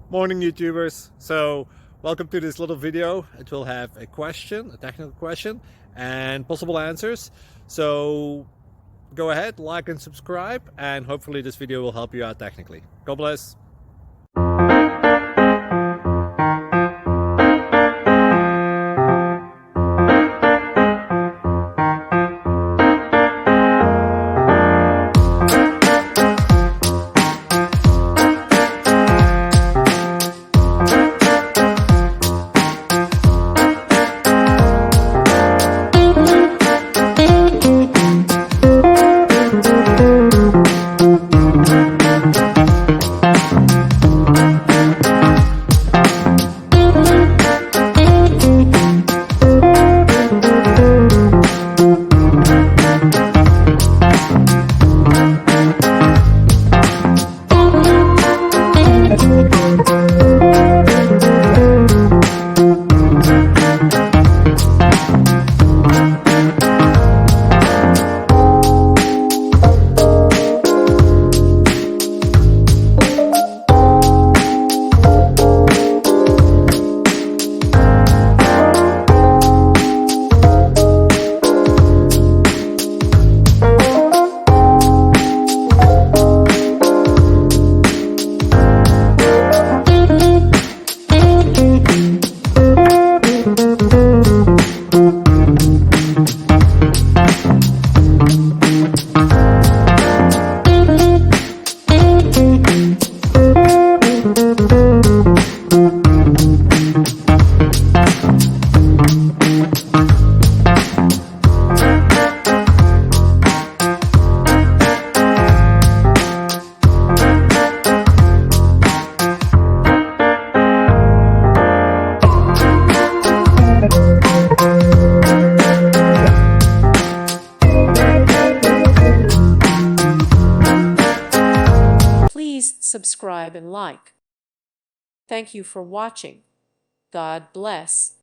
Morning YouTubers. So welcome to this little video. It will have a question, a technical question, and possible answers. So go ahead, like and subscribe, and hopefully this video will help you out technically. God bless. Please subscribe and like. Thank you for watching. God bless.